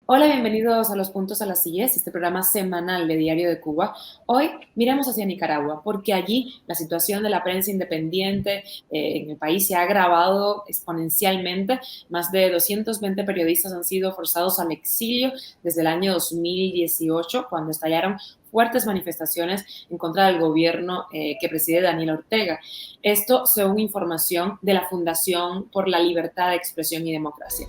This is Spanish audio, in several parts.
Hola, bienvenidos a Los Puntos a las IES, este programa semanal de Diario de Cuba. Hoy miremos hacia Nicaragua, porque allí la situación de la prensa independiente en el país se ha agravado exponencialmente. Más de 220 periodistas han sido forzados al exilio desde el año 2018, cuando estallaron fuertes manifestaciones en contra del gobierno que preside Daniel Ortega. Esto según información de la Fundación por la Libertad de Expresión y Democracia.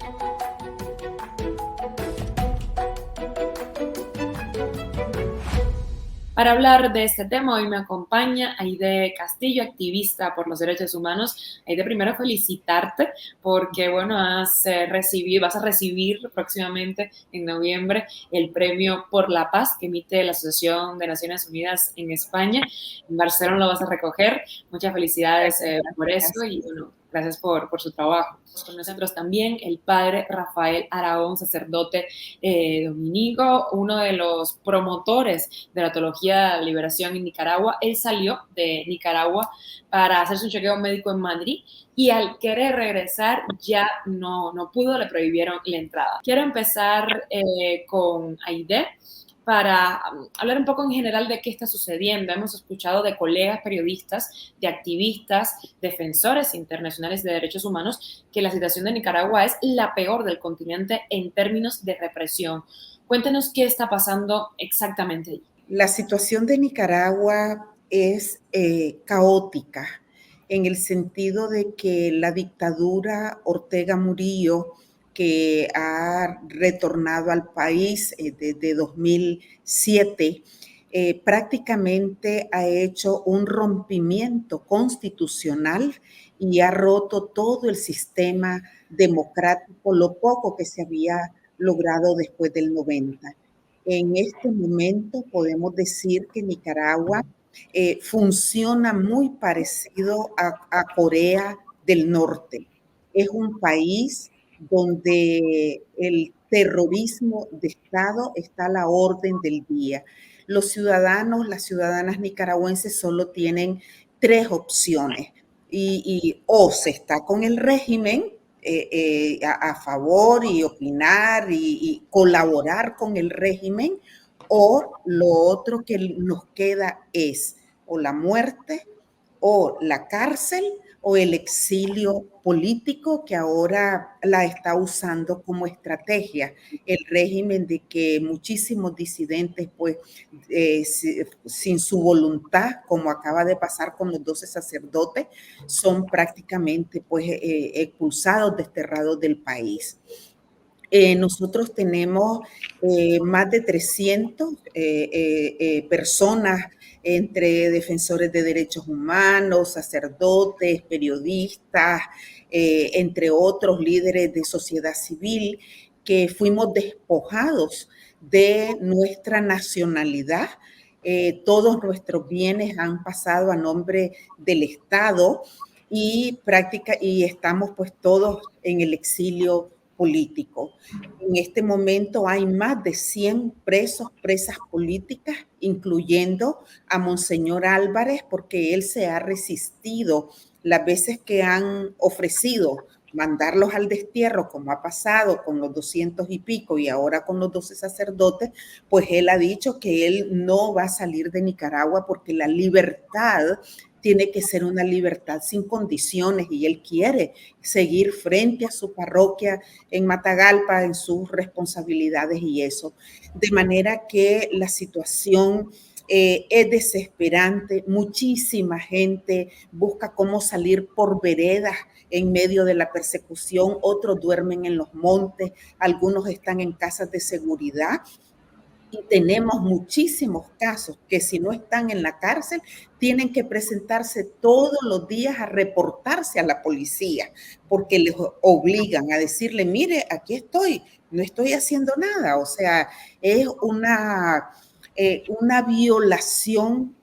Para hablar de este tema, hoy me acompaña Aide Castillo, activista por los derechos humanos. Aide, primero felicitarte porque, bueno, vas a recibir próximamente en noviembre el premio por la paz que emite la Asociación de Naciones Unidas en España. En Barcelona lo vas a recoger. Muchas felicidades por eso y, bueno, gracias por su trabajo. Con nosotros también el padre Rafael Araón, sacerdote dominico, uno de los promotores de la teología de la liberación en Nicaragua. Él salió de Nicaragua para hacerse un chequeo médico en Madrid y al querer regresar ya no pudo, le prohibieron la entrada. Quiero empezar con Aide para hablar un poco en general de qué está sucediendo. Hemos escuchado de colegas periodistas, de activistas, defensores internacionales de derechos humanos, que la situación de Nicaragua es la peor del continente en términos de represión. Cuéntenos qué está pasando exactamente allí. La situación de Nicaragua es caótica en el sentido de que la dictadura Ortega Murillo, que ha retornado al país desde 2007, prácticamente ha hecho un rompimiento constitucional y ha roto todo el sistema democrático, lo poco que se había logrado después del 90. En este momento podemos decir que Nicaragua funciona muy parecido a Corea del Norte. Es un país donde el terrorismo de Estado está a la orden del día. Los ciudadanos, las ciudadanas nicaragüenses solo tienen tres opciones o se está con el régimen a favor y opinar y colaborar con el régimen, o lo otro que nos queda es o la muerte o la cárcel o el exilio político que ahora la está usando como estrategia el régimen, de que muchísimos disidentes pues sin su voluntad, como acaba de pasar con los 12 sacerdotes, son prácticamente pues expulsados, desterrados del país. Nosotros tenemos más de 300 personas entre defensores de derechos humanos, sacerdotes, periodistas, entre otros líderes de sociedad civil, que fuimos despojados de nuestra nacionalidad. Todos nuestros bienes han pasado a nombre del Estado y estamos pues todos en el exilio político. En este momento hay más de 100 presos, presas políticas, incluyendo a Monseñor Álvarez, porque él se ha resistido las veces que han ofrecido mandarlos al destierro, como ha pasado con los 200 y pico y ahora con los 12 sacerdotes, pues él ha dicho que él no va a salir de Nicaragua porque la libertad tiene que ser una libertad sin condiciones y él quiere seguir frente a su parroquia en Matagalpa, en sus responsabilidades y eso. De manera que la situación es desesperante, muchísima gente busca cómo salir por veredas en medio de la persecución, otros duermen en los montes, algunos están en casas de seguridad. Y tenemos muchísimos casos que si no están en la cárcel, tienen que presentarse todos los días a reportarse a la policía, porque les obligan a decirle, mire, aquí estoy, no estoy haciendo nada. O sea, es una violación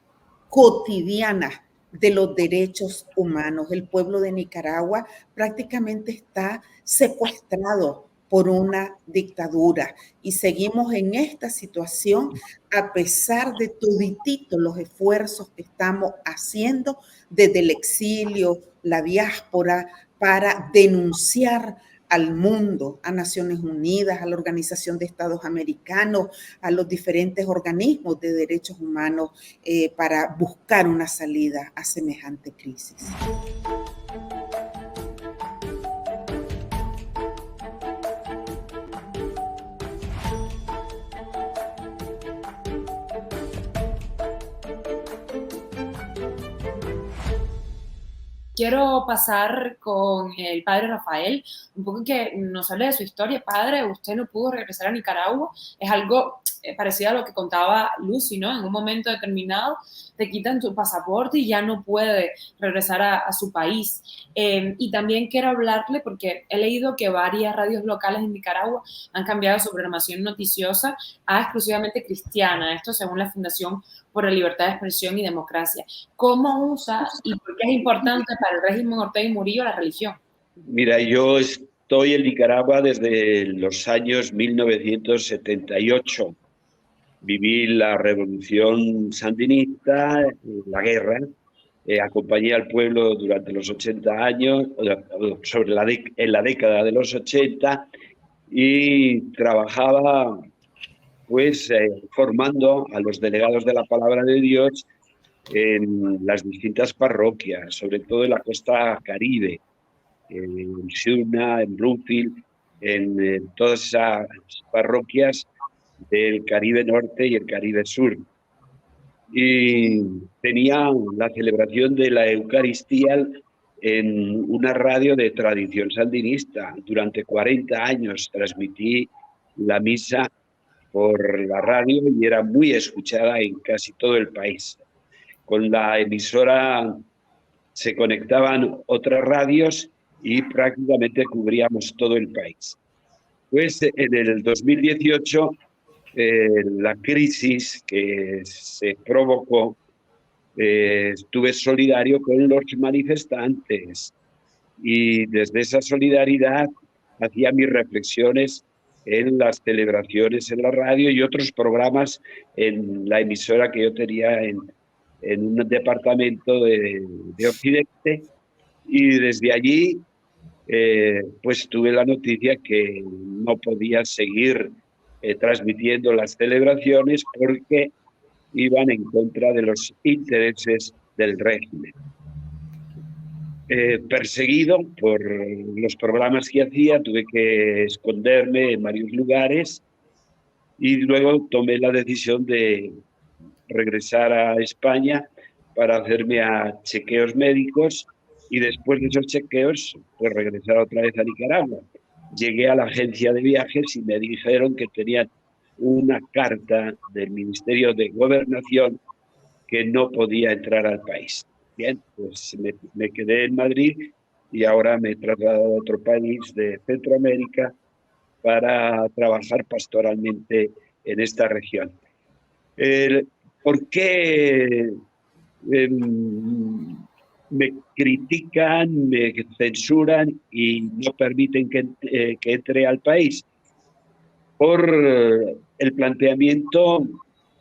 cotidiana de los derechos humanos. El pueblo de Nicaragua prácticamente está secuestrado por una dictadura y seguimos en esta situación a pesar de toditito los esfuerzos que estamos haciendo desde el exilio, la diáspora, para denunciar al mundo, a Naciones Unidas, a la Organización de Estados Americanos, a los diferentes organismos de derechos humanos para buscar una salida a semejante crisis. Quiero pasar con el padre Rafael, un poco que nos hable de su historia. Padre, usted no pudo regresar a Nicaragua, es algo parecido a lo que contaba Lucy, ¿no? En un momento determinado te quitan tu pasaporte y ya no puede regresar a su país. Y también quiero hablarle, porque he leído que varias radios locales en Nicaragua han cambiado su programación noticiosa a exclusivamente cristiana, esto según la Fundación por la Libertad de Expresión y Democracia. ¿Cómo usa y por qué es importante para el régimen Ortega y Murillo la religión? Mira, yo estoy en Nicaragua desde los años 1978. Viví la revolución sandinista, la guerra, acompañé al pueblo durante los 80 años, en la década de los 80, y trabajaba pues formando a los delegados de la Palabra de Dios en las distintas parroquias, sobre todo en la costa caribe, en Shuna, en Bluefield, en todas esas parroquias del Caribe Norte y el Caribe Sur. Y tenía la celebración de la Eucaristía en una radio de tradición sandinista. Durante 40 años transmití la misa por la radio y era muy escuchada en casi todo el país. Con la emisora se conectaban otras radios y prácticamente cubríamos todo el país. Pues en el 2018, la crisis que se provocó, estuve solidario con los manifestantes y desde esa solidaridad hacía mis reflexiones en las celebraciones en la radio y otros programas en la emisora que yo tenía en un departamento de Occidente, y desde allí pues tuve la noticia que no podía seguir transmitiendo las celebraciones porque iban en contra de los intereses del régimen. Perseguido por los programas que hacía, tuve que esconderme en varios lugares y luego tomé la decisión de regresar a España para hacerme a chequeos médicos y después de esos chequeos pues regresar otra vez a Nicaragua. Llegué a la agencia de viajes y me dijeron que tenían una carta del Ministerio de Gobernación que no podía entrar al país. Bien, pues me quedé en Madrid y ahora me he trasladado a otro país de Centroamérica para trabajar pastoralmente en esta región. ¿Por qué me critican, me censuran y no permiten que entre al país? Por el planteamiento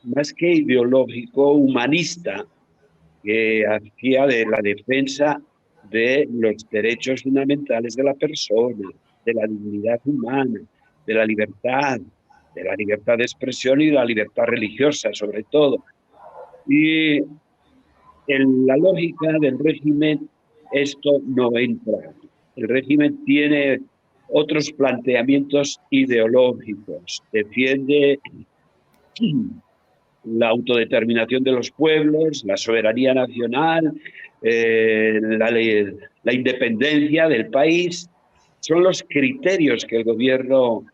más que ideológico, humanista, que hacía de la defensa de los derechos fundamentales de la persona, de la dignidad humana, de la libertad de expresión y de la libertad religiosa, sobre todo. Y en la lógica del régimen esto no entra. El régimen tiene otros planteamientos ideológicos, defiende la autodeterminación de los pueblos, la soberanía nacional, la independencia del país. Son los criterios que el gobierno,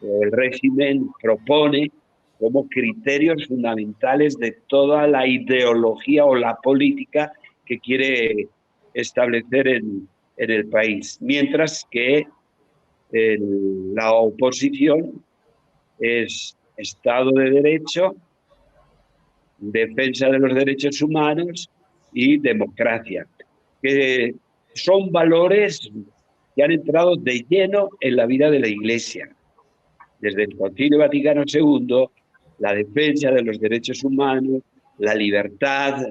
el régimen propone como criterios fundamentales de toda la ideología o la política que quiere establecer en el país. Mientras que la oposición es Estado de Derecho, defensa de los derechos humanos y democracia, que son valores que han entrado de lleno en la vida de la Iglesia. Desde el Concilio Vaticano II, la defensa de los derechos humanos, la libertad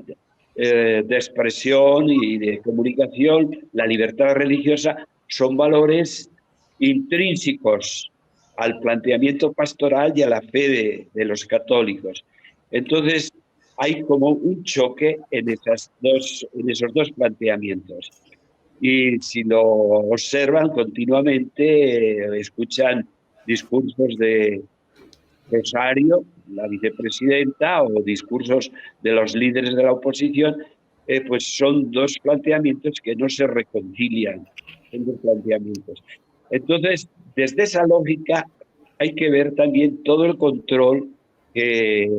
de expresión y de comunicación, la libertad religiosa, son valores intrínsecos al planteamiento pastoral y a la fe de los católicos. Entonces, hay como un choque en esos dos planteamientos. Y si lo observan continuamente, escuchan discursos de Rosario, la vicepresidenta, o discursos de los líderes de la oposición, pues son dos planteamientos que no se reconcilian, son dos planteamientos. Entonces, desde esa lógica hay que ver también todo el control que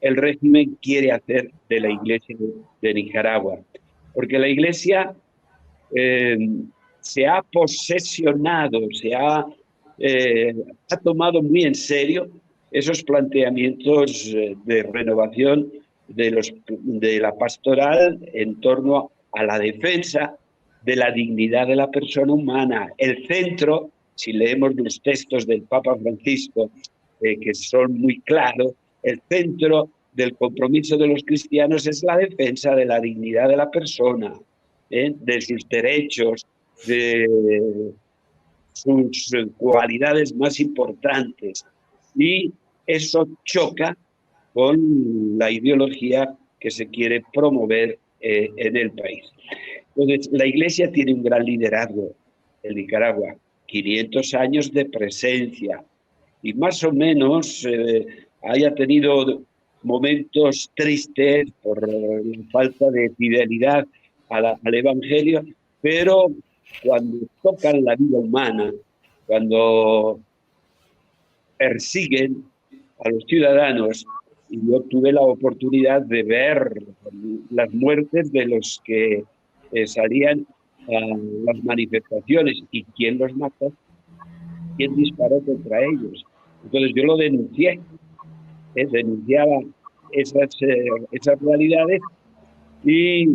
el régimen quiere hacer de la Iglesia de Nicaragua, porque la Iglesia se ha posesionado, ha tomado muy en serio esos planteamientos de renovación de la pastoral en torno a la defensa de la dignidad de la persona humana. El centro, si leemos los textos del Papa Francisco, que son muy claros, el centro del compromiso de los cristianos es la defensa de la dignidad de la persona, de sus derechos, de sus cualidades más importantes. Y eso choca con la ideología que se quiere promover en el país. Entonces, la Iglesia tiene un gran liderazgo en Nicaragua, 500 años de presencia, y más o menos haya tenido momentos tristes por la falta de fidelidad al Evangelio, pero cuando tocan la vida humana, cuando persiguen a los ciudadanos, y yo tuve la oportunidad de ver las muertes de los que salían a las manifestaciones y quién los mató, quién disparó contra ellos. Entonces yo lo denuncié, denunciaba esas realidades, y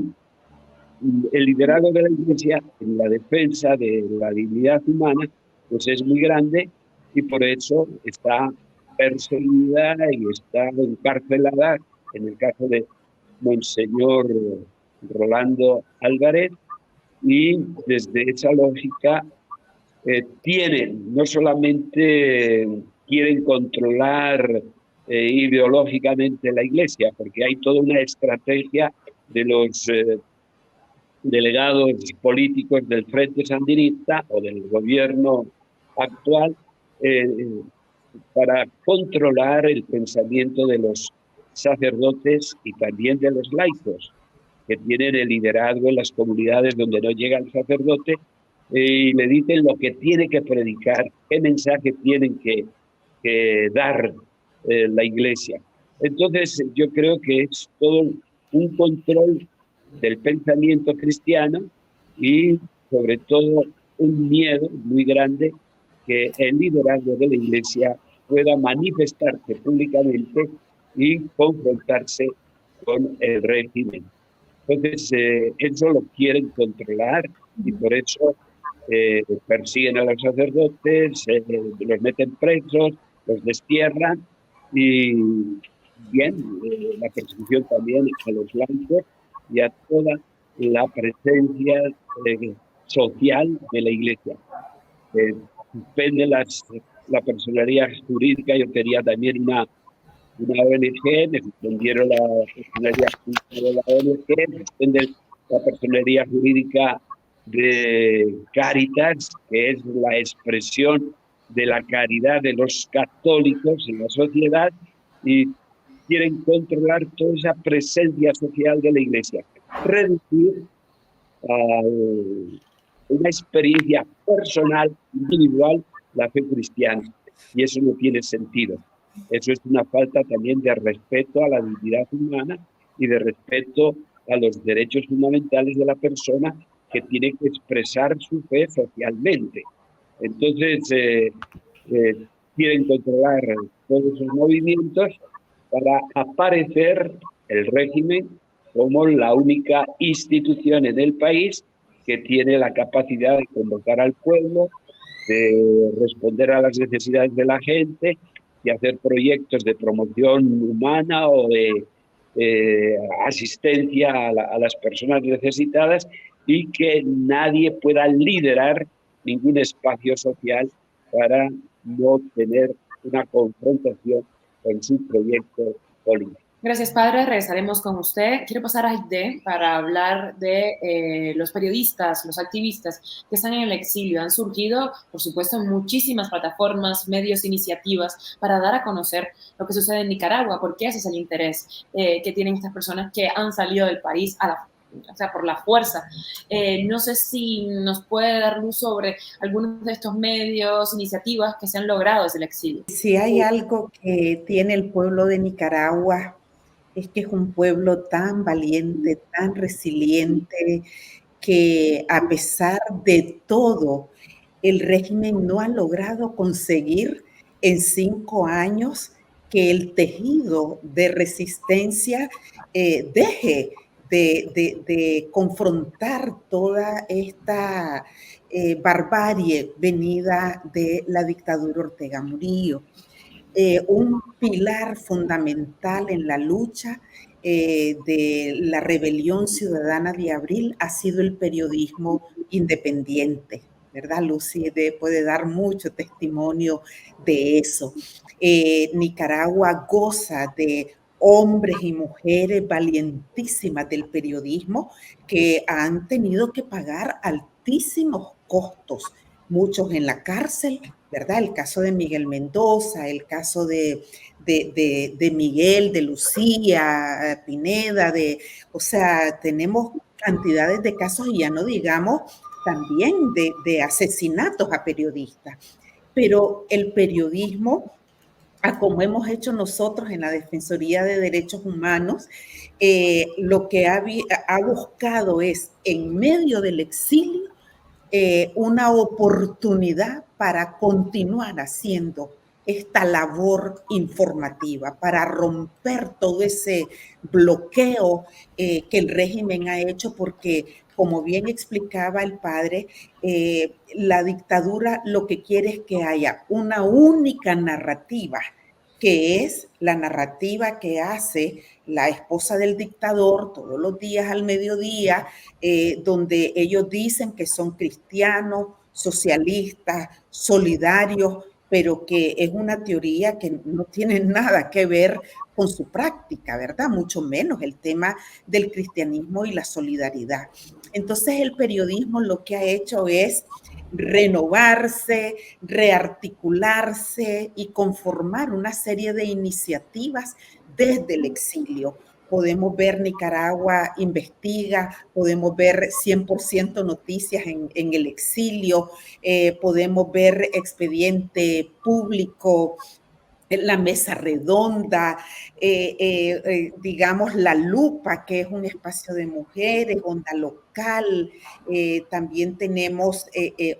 el liderazgo de la Iglesia en la defensa de la dignidad humana pues es muy grande, y por eso está perseguida y está encarcelada, en el caso de Monseñor Rolando Álvarez, y desde esa lógica no solamente quieren controlar ideológicamente la Iglesia, porque hay toda una estrategia de los delegados políticos del Frente Sandinista o del gobierno actual para controlar el pensamiento de los sacerdotes y también de los laicos, que tienen el liderazgo en las comunidades donde no llega el sacerdote, y le dicen lo que tiene que predicar, qué mensaje tienen que dar la Iglesia. Entonces yo creo que es todo un control del pensamiento cristiano, y sobre todo un miedo muy grande que el liderazgo de la Iglesia pueda manifestarse públicamente y confrontarse con el régimen. Entonces, eso lo quieren controlar, y por eso persiguen a los sacerdotes, los meten presos, los destierran, y bien, la persecución también a los laicos y a toda la presencia social de la Iglesia. Suspende la personería jurídica. Yo quería también una ONG, me suspendieron la personería jurídica de la ONG, suspende la personería jurídica de Cáritas, que es la expresión de la caridad de los católicos en la sociedad, y quieren controlar toda esa presencia social de la Iglesia, reducir a una experiencia personal, individual, la fe cristiana, y eso no tiene sentido. Eso es una falta también de respeto a la dignidad humana y de respeto a los derechos fundamentales de la persona, que tiene que expresar su fe socialmente. Entonces, quieren controlar todos esos movimientos para aparecer el régimen como la única institución en el país que tiene la capacidad de convocar al pueblo, de responder a las necesidades de la gente, y hacer proyectos de promoción humana o de asistencia a las personas necesitadas, y que nadie pueda liderar ningún espacio social para no tener una confrontación con sus proyectos políticos. Gracias, padre. Regresaremos con usted. Quiero pasar a Aide para hablar de los periodistas, los activistas que están en el exilio. Han surgido, por supuesto, muchísimas plataformas, medios, iniciativas para dar a conocer lo que sucede en Nicaragua, porque ese es el interés que tienen estas personas que han salido del país o sea, por la fuerza. No sé si nos puede dar luz sobre algunos de estos medios, iniciativas que se han logrado desde el exilio. Si hay algo que tiene el pueblo de Nicaragua, es que es un pueblo tan valiente, tan resiliente, que a pesar de todo, el régimen no ha logrado conseguir en 5 años que el tejido de resistencia deje de confrontar toda esta barbarie venida de la dictadura Ortega Murillo. Un pilar fundamental en la lucha de la rebelión ciudadana de abril ha sido el periodismo independiente, ¿verdad? Lucy puede dar mucho testimonio de eso. Nicaragua goza de hombres y mujeres valientísimas del periodismo que han tenido que pagar altísimos costos, muchos en la cárcel, ¿verdad? El caso de Miguel Mendoza, el caso de Miguel, de Lucía Pineda, o sea, tenemos cantidades de casos y ya no digamos también de asesinatos a periodistas. Pero el periodismo, como hemos hecho nosotros en la Defensoría de Derechos Humanos, lo que ha buscado es, en medio del exilio, una oportunidad para continuar haciendo esta labor informativa, para romper todo ese bloqueo que el régimen ha hecho, porque, como bien explicaba el padre, la dictadura lo que quiere es que haya una única narrativa, que es la narrativa que hace la esposa del dictador todos los días al mediodía, donde ellos dicen que son cristianos, socialistas, solidarios, pero que es una teoría que no tiene nada que ver con su práctica, ¿verdad? Mucho menos el tema del cristianismo y la solidaridad. Entonces el periodismo lo que ha hecho es renovarse, rearticularse y conformar una serie de iniciativas desde el exilio. Podemos ver Nicaragua Investiga, podemos ver 100% Noticias en el exilio, podemos ver Expediente Público, la Mesa Redonda, digamos La Lupa, que es un espacio de mujeres, Onda Local, también tenemos,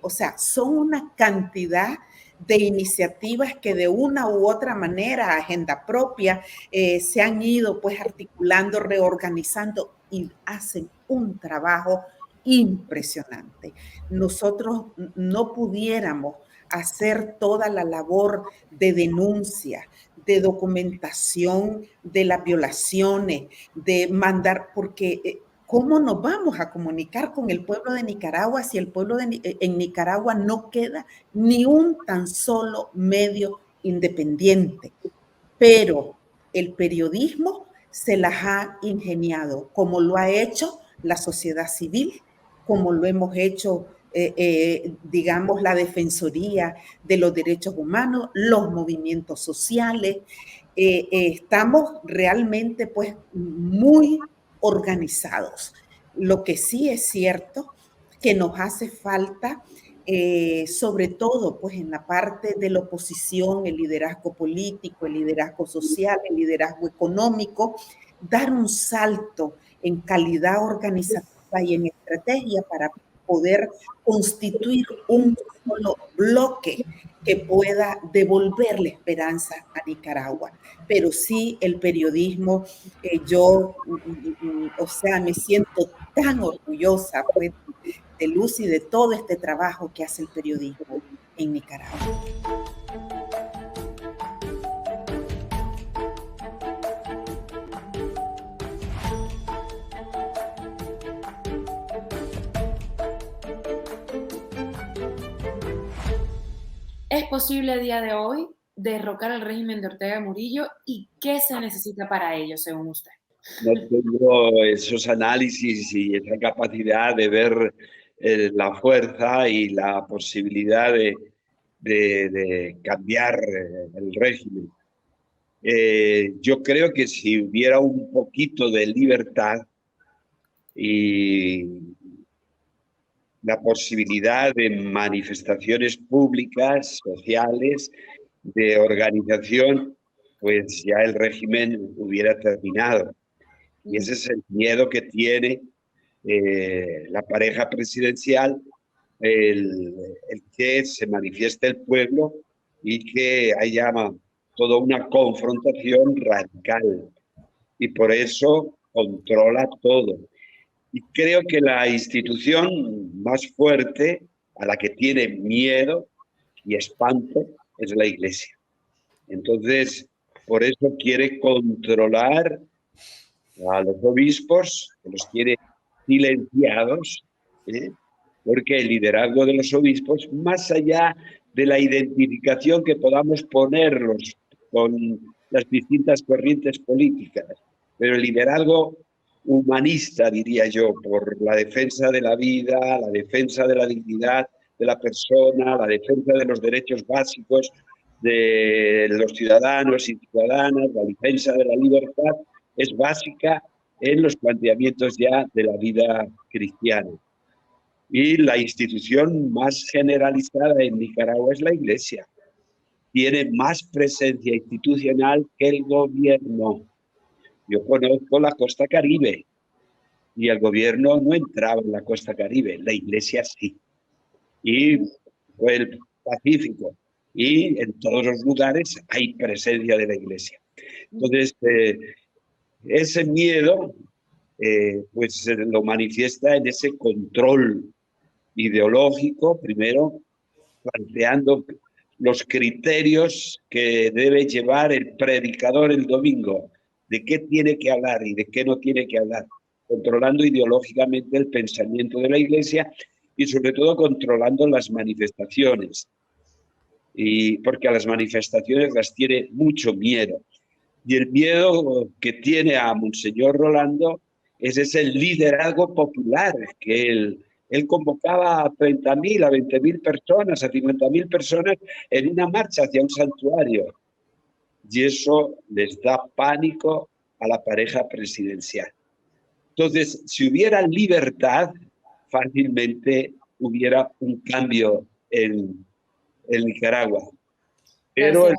o sea, son una cantidad de iniciativas que de una u otra manera, agenda propia, se han ido pues articulando, reorganizando y hacen un trabajo impresionante. Nosotros no pudiéramos hacer toda la labor de denuncia, de documentación de las violaciones, de mandar, porque ¿cómo nos vamos a comunicar con el pueblo de Nicaragua si el pueblo en Nicaragua no queda ni un tan solo medio independiente? Pero el periodismo se las ha ingeniado, como lo ha hecho la sociedad civil, como lo hemos hecho digamos, la Defensoría de los Derechos Humanos, los movimientos sociales. Estamos realmente pues muy organizados. Lo que sí es cierto que nos hace falta, sobre todo pues en la parte de la oposición, el liderazgo político, el liderazgo social, el liderazgo económico, dar un salto en calidad organizativa y en estrategia para poder constituir un solo bloque que pueda devolverle esperanza a Nicaragua. Pero sí, el periodismo, yo, o sea, me siento tan orgullosa pues, de Luz y de todo este trabajo que hace el periodismo en Nicaragua. ¿Es posible a día de hoy derrocar el régimen de Ortega Murillo y qué se necesita para ello, según usted? No tengo esos análisis y esa capacidad de ver la fuerza y la posibilidad de cambiar el régimen. Yo creo que si hubiera un poquito de libertad y la posibilidad de manifestaciones públicas, sociales, de organización, pues ya el régimen hubiera terminado. Y ese es el miedo que tiene la pareja presidencial, el que se manifieste el pueblo y que haya toda una confrontación radical. Y por eso controla todo. Y creo que la institución más fuerte, a la que tiene miedo y espanto, es la Iglesia. Entonces, por eso quiere controlar a los obispos, que los tiene silenciados, ¿eh? Porque el liderazgo de los obispos, más allá de la identificación que podamos ponerlos con las distintas corrientes políticas, pero el liderazgo humanista, diría yo, por la defensa de la vida, la defensa de la dignidad de la persona, la defensa de los derechos básicos de los ciudadanos y ciudadanas, la defensa de la libertad, es básica en los planteamientos ya de la vida cristiana. Y la institución más generalizada en Nicaragua es la Iglesia. Tiene más presencia institucional que el gobierno. Yo conozco la costa Caribe y el gobierno no entraba en la costa Caribe, la Iglesia sí. Y fue el Pacífico. Y en todos los lugares hay presencia de la Iglesia. Entonces, ese miedo pues lo manifiesta en ese control ideológico, primero planteando los criterios que debe llevar el predicador el domingo, de qué tiene que hablar y de qué no tiene que hablar, controlando ideológicamente el pensamiento de la Iglesia y sobre todo controlando las manifestaciones, y porque a las manifestaciones las tiene mucho miedo. Y el miedo que tiene a Monseñor Rolando es ese liderazgo popular que él convocaba a 30.000, a 20.000 personas, a 50.000 personas en una marcha hacia un santuario. Y eso les da pánico a la pareja presidencial. Entonces, si hubiera libertad, fácilmente hubiera un cambio en Nicaragua. Pero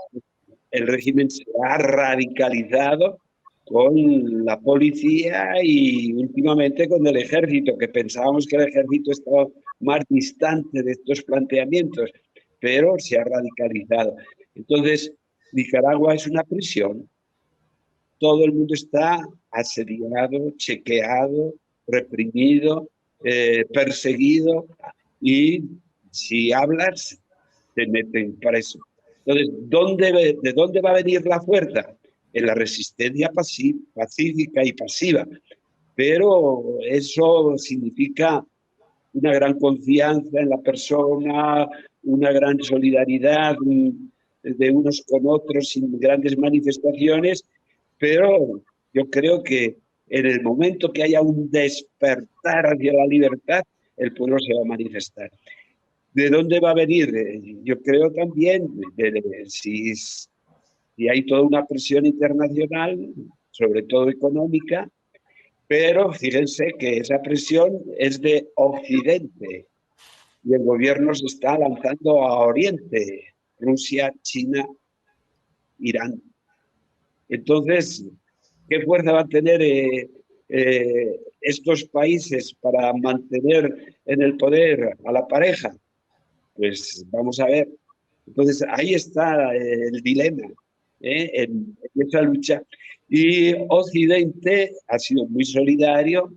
el régimen se ha radicalizado con la policía y últimamente con el ejército, que pensábamos que el ejército estaba más distante de estos planteamientos, pero se ha radicalizado. Entonces, Nicaragua es una prisión. Todo el mundo está asediado, chequeado, reprimido, perseguido, y si hablas, te meten preso. Entonces, ¿de dónde va a venir la fuerza? En la resistencia pacífica y pasiva. Pero eso significa una gran confianza en la persona, una gran solidaridad de unos con otros sin grandes manifestaciones, pero yo creo que en el momento que haya un despertar hacia la libertad, el pueblo se va a manifestar. ¿De dónde va a venir? Yo creo también si hay toda una presión internacional, sobre todo económica, pero fíjense que esa presión es de Occidente y el gobierno se está lanzando a Oriente, Rusia, China, Irán. Entonces, ¿qué fuerza va a tener estos países para mantener en el poder a la pareja? Pues vamos a ver. Entonces, ahí está el dilema, en esa lucha. Y Occidente ha sido muy solidario,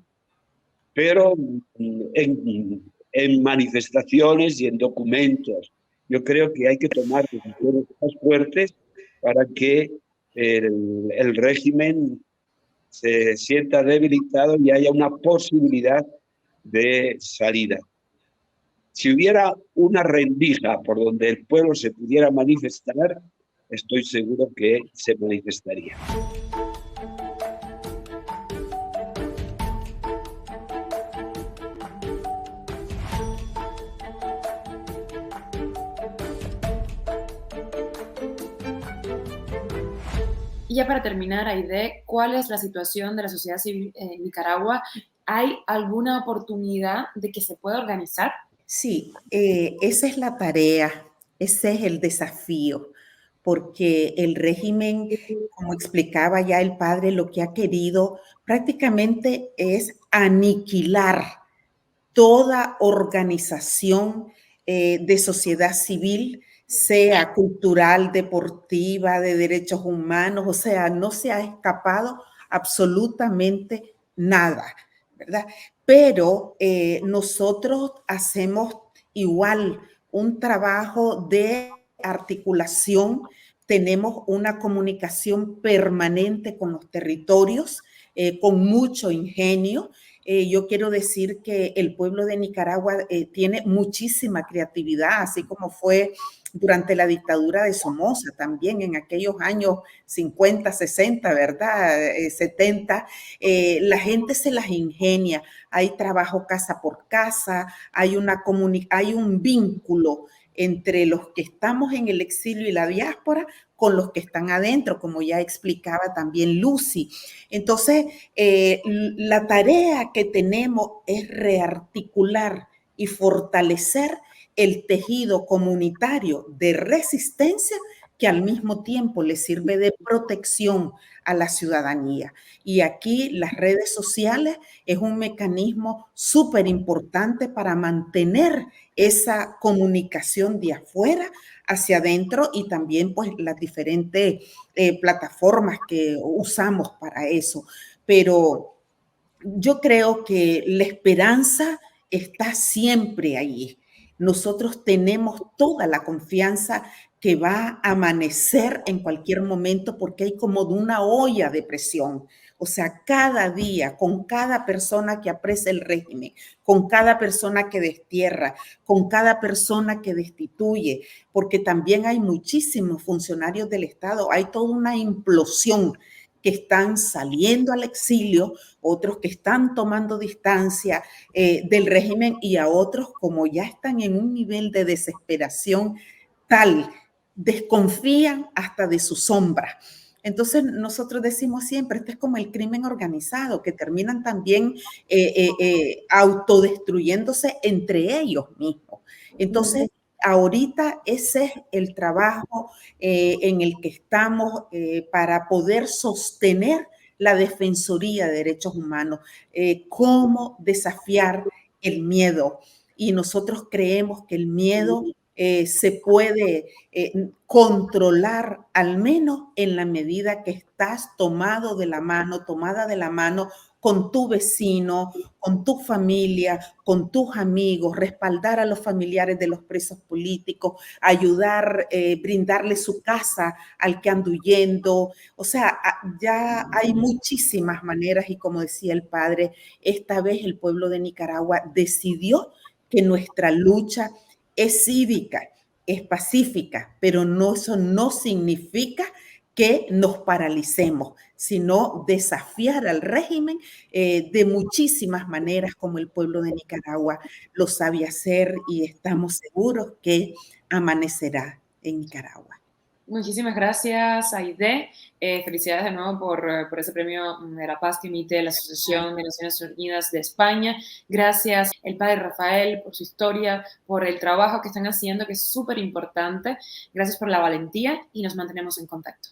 pero en manifestaciones y en documentos. Yo creo que hay que tomar decisiones más fuertes para que el régimen se sienta debilitado y haya una posibilidad de salida. Si hubiera una rendija por donde el pueblo se pudiera manifestar, estoy seguro que se manifestaría. Y ya para terminar, Aide, ¿cuál es la situación de la sociedad civil en Nicaragua? ¿Hay alguna oportunidad de que se pueda organizar? Sí, esa es la tarea, ese es el desafío, porque el régimen, como explicaba ya el padre, lo que ha querido prácticamente es aniquilar toda organización de sociedad civil, sea cultural, deportiva, de derechos humanos, o sea, no se ha escapado absolutamente nada, ¿verdad? Pero nosotros hacemos igual un trabajo de articulación, tenemos una comunicación permanente con los territorios, con mucho ingenio. Yo quiero decir que el pueblo de Nicaragua tiene muchísima creatividad, así como fue durante la dictadura de Somoza, también en aquellos años 50, 60, ¿verdad? 70, la gente se las ingenia, hay trabajo casa por casa, hay un vínculo entre los que estamos en el exilio y la diáspora con los que están adentro, como ya explicaba también Lucy. Entonces, la tarea que tenemos es rearticular y fortalecer el tejido comunitario de resistencia que al mismo tiempo le sirve de protección a la ciudadanía. Y aquí las redes sociales es un mecanismo súper importante para mantener esa comunicación de afuera hacia adentro y también pues las diferentes plataformas que usamos para eso. Pero yo creo que la esperanza está siempre ahí. Nosotros tenemos toda la confianza que va a amanecer en cualquier momento porque hay como de una olla de presión. O sea, cada día, con cada persona que apresa el régimen, con cada persona que destierra, con cada persona que destituye, porque también hay muchísimos funcionarios del Estado, hay toda una implosión que están saliendo al exilio, otros que están tomando distancia del régimen y a otros como ya están en un nivel de desesperación tal, desconfían hasta de su sombra. Entonces nosotros decimos siempre, este es como el crimen organizado, que terminan también autodestruyéndose entre ellos mismos. Entonces, ahorita ese es el trabajo en el que estamos para poder sostener la Defensoría de Derechos Humanos, cómo desafiar el miedo. Y nosotros creemos que el miedo se puede controlar, al menos en la medida que estás tomada de la mano con tu vecino, con tu familia, con tus amigos, respaldar a los familiares de los presos políticos, ayudar, brindarle su casa al que anda huyendo. O sea, ya hay muchísimas maneras y como decía el padre, esta vez el pueblo de Nicaragua decidió que nuestra lucha es cívica, es pacífica, pero no, eso no significa que nos paralicemos, sino desafiar al régimen de muchísimas maneras como el pueblo de Nicaragua lo sabe hacer y estamos seguros que amanecerá en Nicaragua. Muchísimas gracias, Aide. Felicidades de nuevo por ese premio de la paz que emite la Asociación de Naciones Unidas de España. Gracias, el padre Rafael, por su historia, por el trabajo que están haciendo, que es súper importante. Gracias por la valentía y nos mantenemos en contacto.